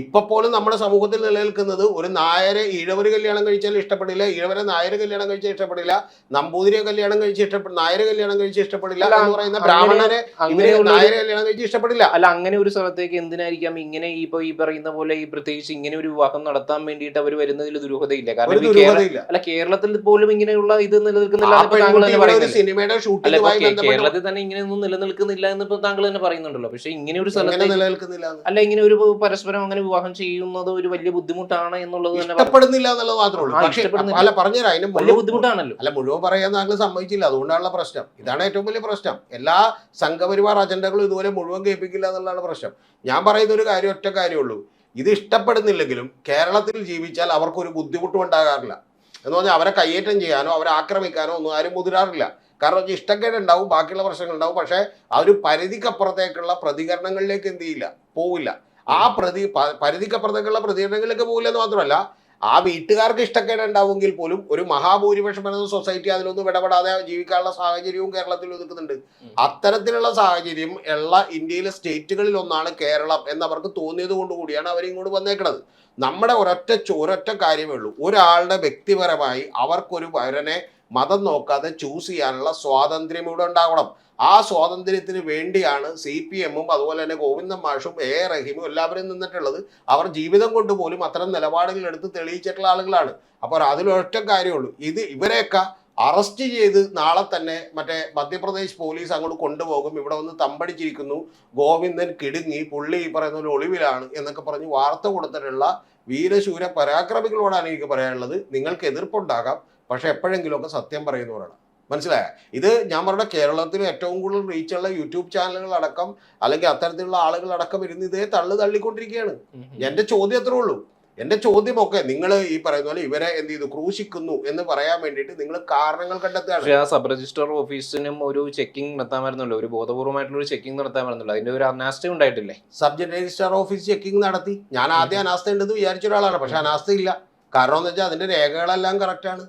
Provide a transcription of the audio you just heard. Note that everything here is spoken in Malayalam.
ഇപ്പൊ പോലും നമ്മുടെ സമൂഹത്തിൽ നിലനിൽക്കുന്നത് ഒരു നായരെ ഈഴവര് കല്യാണം കഴിച്ചാൽ ഇഷ്ടപ്പെടില്ല, ഈഴവരെ നായര് കല്യാണം കഴിച്ചാൽ ഇഷ്ടപ്പെടില്ല, നമ്പൂതിരിയെ കല്യാണം കഴിച്ച് നായര് കല്യാണം കഴിച്ച് ഇഷ്ടപ്പെടില്ല എന്ന് പറയുന്ന ബ്രാഹ്മണരെ ഇവര് നായരെ കല്യാണം കഴിച്ച് ഇഷ്ടപ്പെടില്ല. അല്ല, അങ്ങനെ ഒരു സ്ഥലത്തേക്ക് എന്തിനായിരിക്കാം ഇങ്ങനെ ഈ പറയുന്ന പോലെ ഈ പ്രത്യേകിച്ച് ഇങ്ങനെ ഒരു വിവാഹം നടത്താൻ വേണ്ടിയിട്ട് അവർ വരുന്നതിൽ ദുരൂഹതയില്ല. കാരണം കേരളത്തിൽ പോലും ഇങ്ങനെയുള്ള ഇത് നിലനിൽക്കുന്നില്ല. സിനിമയുടെ കേരളത്തിൽ തന്നെ ഇങ്ങനെയൊന്നും നിലനിൽക്കുന്നില്ല എന്ന് താങ്കൾ തന്നെ പറയുന്നുണ്ടല്ലോ. പക്ഷെ ഇങ്ങനെ ഒരു സ്ഥലത്ത് നിലനിൽക്കുന്നില്ല, അല്ല, ഇങ്ങനെ ഒരു പരസ്പരം അങ്ങനെ വിവാഹം ചെയ്യുന്നത് ഒരു വലിയ ബുദ്ധിമുട്ടാണ് എന്നുള്ളത് തന്നെ ഇഷ്ടപ്പെടുന്നില്ല എന്നുള്ളത് മാത്രമേ ഉള്ളൂ. പക്ഷേ അല്ല, പറഞ്ഞുതരാം, അതിന് വലിയ ബുദ്ധിമുട്ടാണല്ലോ. അല്ല, മുഴുവൻ പറയാൻ താങ്കൾ സമ്മതിച്ചില്ല, അതുകൊണ്ടാണുള്ള പ്രശ്നം. ഇതാണ് ഏറ്റവും വലിയ പ്രശ്നം. എല്ലാ സംഘപരിവാർ അജണ്ടകളും ഇതുപോലെ മുഴുവൻ കേൾപ്പിക്കില്ല എന്നുള്ളതാണ് പ്രശ്നം. ഞാൻ പറയുന്ന ഒരു കാര്യം, ഒറ്റ കാര്യമുള്ളൂ, ഇത് ഇഷ്ടപ്പെടുന്നില്ലെങ്കിലും കേരളത്തിൽ ജീവിച്ചാൽ അവർക്കൊരു ബുദ്ധിമുട്ടും ഉണ്ടാകാറില്ല. എന്ന് പറഞ്ഞാൽ അവരെ കയ്യേറ്റം ചെയ്യാനോ അവരെ ആക്രമിക്കാനോ ഒന്നും ആരും മുതിരാറില്ല. കാരണം ഇഷ്ടക്കേട് ഉണ്ടാവും, ബാക്കിയുള്ള പ്രശ്നങ്ങൾ ഉണ്ടാവും, പക്ഷേ ആ ഒരു പരിധിക്കപ്പുറത്തേക്കുള്ള പ്രതികരണങ്ങളിലേക്ക് എന്ത് ചെയ്യില്ല, പോവില്ല. ആ പരിധിക്കപ്പുറത്തേക്കുള്ള പ്രതികരണങ്ങളിലേക്ക് പോകില്ല എന്ന് മാത്രമല്ല, ആ വീട്ടുകാർക്ക് ഇഷ്ടക്കേട് ഉണ്ടാവുമെങ്കിൽ പോലും ഒരു മഹാഭൂരിപക്ഷം എന്ന സൊസൈറ്റി അതിലൊന്നും ഇടപെടാതെ ജീവിക്കാനുള്ള സാഹചര്യവും കേരളത്തിൽ ഒതുക്കുന്നുണ്ട്. അത്തരത്തിലുള്ള സാഹചര്യം ഉള്ള ഇന്ത്യയിലെ സ്റ്റേറ്റുകളിൽ ഒന്നാണ് കേരളം എന്നവർക്ക് തോന്നിയത് കൊണ്ടുകൂടിയാണ് അവരിങ്ങോട്ട് വന്നേക്കുന്നത്. നമ്മുടെ ഒരൊറ്റ കാര്യമേ ഉള്ളൂ, ഒരാളുടെ വ്യക്തിപരമായി അവർക്കൊരു വരനെ മതം നോക്കാതെ ചൂസ് ചെയ്യാനുള്ള സ്വാതന്ത്ര്യം ഇവിടെ ഉണ്ടാവണം. ആ സ്വാതന്ത്ര്യത്തിന് വേണ്ടിയാണ് CPM-ഉം അതുപോലെ തന്നെ ഗോവിന്ദൻ മാഷും റഹീമും എല്ലാവരും നിന്നിട്ടുള്ളത്. അവർ ജീവിതം കൊണ്ട് പോലും അത്തരം നിലപാടുകൾ എടുത്ത് തെളിയിച്ചിട്ടുള്ള ആളുകളാണ്. അപ്പോൾ അതിലൊറ്റ കാര്യമുള്ളൂ, ഇവരെയൊക്കെ അറസ്റ്റ് ചെയ്ത് നാളെ തന്നെ മറ്റേ മധ്യപ്രദേശ് പോലീസ് അങ്ങോട്ട് കൊണ്ടുപോകും, ഇവിടെ വന്ന് തമ്പടിച്ചിരിക്കുന്നു, ഗോവിന്ദൻ കിടുങ്ങി, പുള്ളി ഈ പറയുന്ന ഒരു ഒളിവിലാണ് എന്നൊക്കെ പറഞ്ഞ് വാർത്ത കൊടുത്തിട്ടുള്ള വീരശൂര പരാക്രമികളോടാണ് എനിക്ക് പറയാനുള്ളത്. നിങ്ങൾക്ക് എതിർപ്പുണ്ടാകാം, പക്ഷെ എപ്പോഴെങ്കിലുമൊക്കെ സത്യം പറയുന്നവരാണ്. മനസ്സിലായ? ഇത് ഞാൻ പറഞ്ഞ കേരളത്തിൽ ഏറ്റവും കൂടുതൽ റീച്ചുള്ള യൂട്യൂബ് ചാനലുകൾ അടക്കം അല്ലെങ്കിൽ അത്തരത്തിലുള്ള ആളുകൾ അടക്കം ഇരുന്ന് ഇതേ തള്ളിക്കൊണ്ടിരിക്കുകയാണ്. എൻ്റെ ചോദ്യം അത്രേ ഉള്ളൂ. എൻ്റെ ചോദ്യമൊക്കെ നിങ്ങൾ ഈ പറയുന്ന പോലെ ഇവരെ എന്ത് ചെയ്തു ക്രൂശിക്കുന്നു എന്ന് പറയാൻ വേണ്ടിയിട്ട് നിങ്ങൾ കാരണങ്ങൾ കണ്ടെത്തുകയാണ്. പക്ഷേ ആ സബ് രജിസ്ട്രാർ ഓഫീസിനും ഒരു ചെക്കിംഗ് നടത്താമായിരുന്നല്ലോ, ഒരു ബോധപൂർവമായിട്ടുള്ള ഒരു ചെക്കിംഗ് നടത്താമായിരുന്നല്ലോ. അതിന്റെ ഒരു അനാസ്ഥ ഉണ്ടായിട്ടില്ലേ? സബ് രജിസ്ട്രാർ ഓഫീസ് ചെക്കിംഗ് നടത്തി. ഞാൻ ആദ്യം അനാസ്ഥ ഉണ്ടെന്ന് വിചാരിച്ച ഒരാളാണ്, പക്ഷെ അനാസ്ഥ ഇല്ല. കാരണം എന്ന് വെച്ചാൽ അതിന്റെ രേഖകളെല്ലാം കറക്റ്റാണ്.